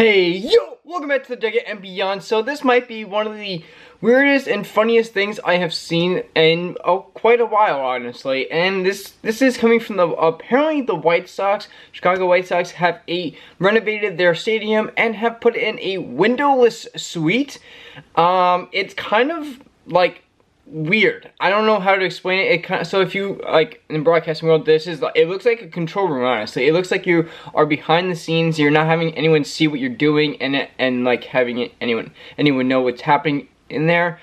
Hey, yo! Welcome back to the Decade and Beyond. So this might be one of the weirdest and funniest things I have seen in quite a while, honestly. And this is coming from apparently the White Sox. Chicago White Sox have renovated their stadium and have put in a windowless suite. It's kind of like weird. I don't know how to explain it. So if you like in the broadcasting world, it looks like a control room. Honestly, it looks like you are behind the scenes. You're not having anyone see what you're doing and like having anyone know what's happening in there.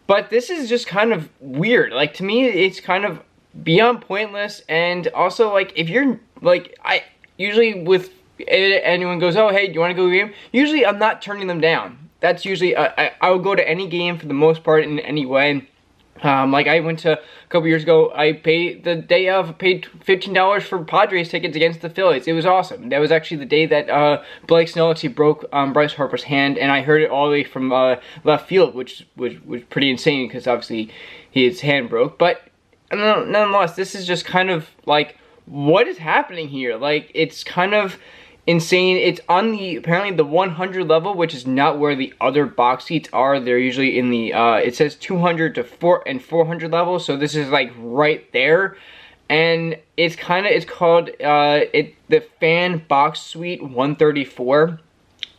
But this is just kind of weird. Like, to me, it's kind of beyond pointless. And also, like, if you're like, I usually with anyone goes, oh hey, do you want to go to a game? Usually I'm not turning them down. That's usually I will go to any game for the most part in any way. Like I went to a couple years ago, I paid the day of, paid $15 for Padres tickets against the Phillies. It was awesome. That was actually the day that Blake Snell actually broke Bryce Harper's hand, and I heard it all the way from left field, which was pretty insane because obviously his hand broke. But nonetheless, this is just kind of like, what is happening here? Like, it's kind of insane. It's on apparently the 100 level, which is not where the other box seats are. They're usually in the it says 200 to 400 level, so this is like right there. And it's called the fan box suite 134.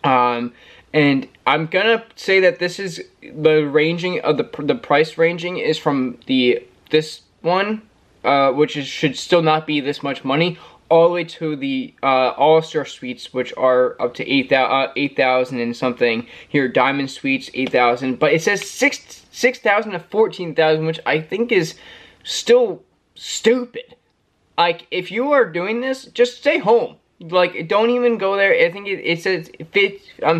And I'm gonna say that this is the ranging of the price ranging is from this one, which should still not be this much money, all the way to the All-Star Suites, which are up to 8,000 and something. Here, Diamond Suites, 8,000. But it says 6,000 to 14,000, which I think is still stupid. Like, if you are doing this, just stay home. Like, don't even go there. I think it says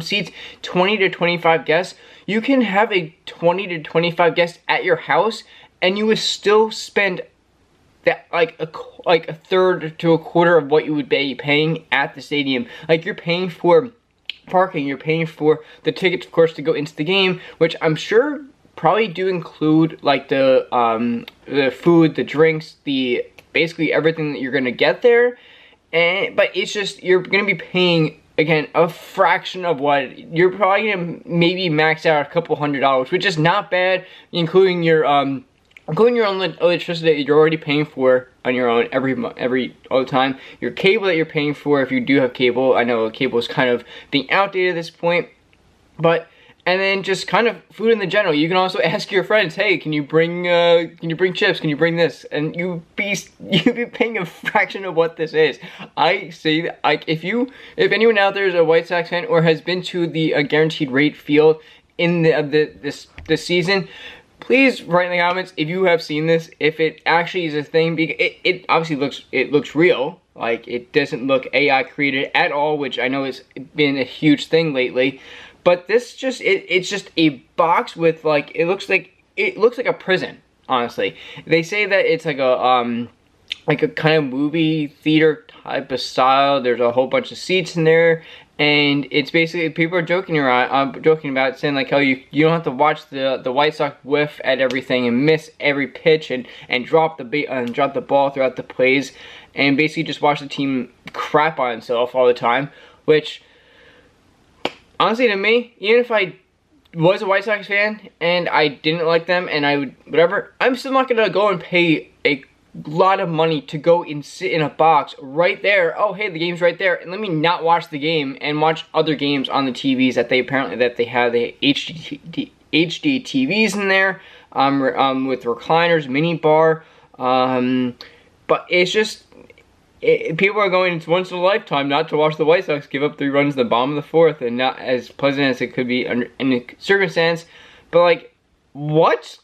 seats 20 to 25 guests. You can have a 20 to 25 guests at your house, and you would still spend that like a third to a quarter of what you would be paying at the stadium. Like, you're paying for parking, you're paying for the tickets, of course, to go into the game, which I'm sure probably do include like the food, the drinks, basically everything that you're gonna get there. But it's just, you're gonna be paying, again, a fraction of what you're probably gonna maybe max out a couple $100, which is not bad, including your own electricity that you're already paying for on your own all the time. Your cable that you're paying for, if you do have cable. I know cable is kind of being outdated at this point, and then just kind of food in the general. You can also ask your friends, hey, can you bring chips? Can you bring this? And you'd be paying a fraction of what this is. I say that, like, if anyone out there is a White Sox fan or has been to the guaranteed rate field in this season, please write in the comments if you have seen this, if it actually is a thing. Because it obviously looks real. Like, it doesn't look AI created at all, which I know has been a huge thing lately. But this it's just a box with, like, it looks like a prison, honestly. They say that it's like a kind of movie theater type of style. There's a whole bunch of seats in there. And it's basically, people are joking about saying like, oh, you don't have to watch the White Sox whiff at everything and miss every pitch and drop the ball throughout the plays, and basically just watch the team crap on itself all the time. Which, honestly, to me, even if I was a White Sox fan and I didn't like them and I would whatever, I'm still not gonna go and pay a lot of money to go and sit in a box right there. Oh hey, the game's right there, and let me not watch the game and watch other games on the TVs that they have the HD TVs in there, with recliners, mini bar, but it's just, people are going, it's once in a lifetime not to watch the White Sox give up 3 runs in the bottom of the 4th, and not as pleasant as it could be in a circumstance. But like, what?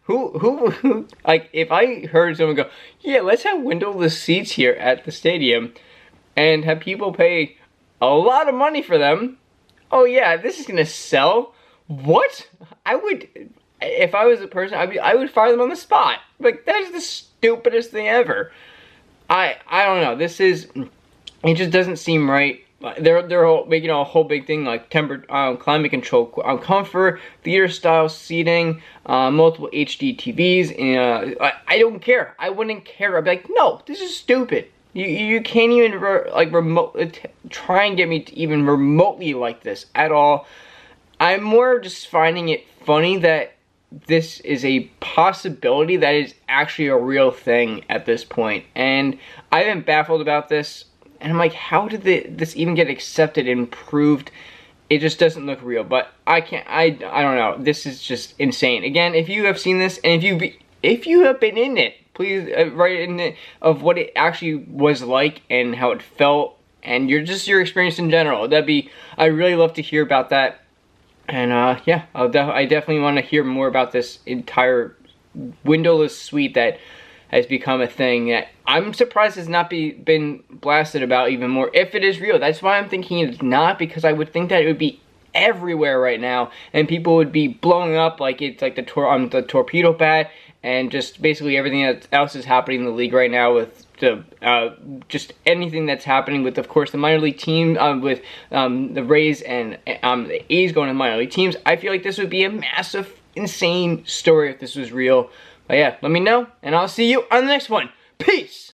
Who, like, if I heard someone go, yeah, let's have windowless seats here at the stadium and have people pay a lot of money for them, oh yeah, this is gonna sell. What? If I was a person, I would fire them on the spot. Like, that is the stupidest thing ever. I don't know, it just doesn't seem right. They're making a whole big thing like climate control, comfort, theater style seating, multiple HD TVs, and I don't care. I wouldn't care. I'd be like, no, this is stupid. You can't even try and get me to even remotely like this at all. I'm more just finding it funny that this is a possibility that is actually a real thing at this point. And I've been baffled about this. And I'm like, how did this even get accepted and proved? It just doesn't look real. But I don't know. This is just insane. Again, if you have seen this and if you have been in it, please write in it of what it actually was like and how it felt and your experience in general. I'd really love to hear about that. And yeah, I definitely want to hear more about this entire windowless suite that has become a thing that I'm surprised has not been blasted about even more, if it is real. That's why I'm thinking it's not, because I would think that it would be everywhere right now and people would be blowing up like it's like the torpedo pad and just basically everything else is happening in the league right now with the just anything that's happening with, of course, the minor league team, with the Rays and the A's going to minor league teams. I feel like this would be a massive, insane story if this was real. But yeah, let me know, and I'll see you on the next one. Peace!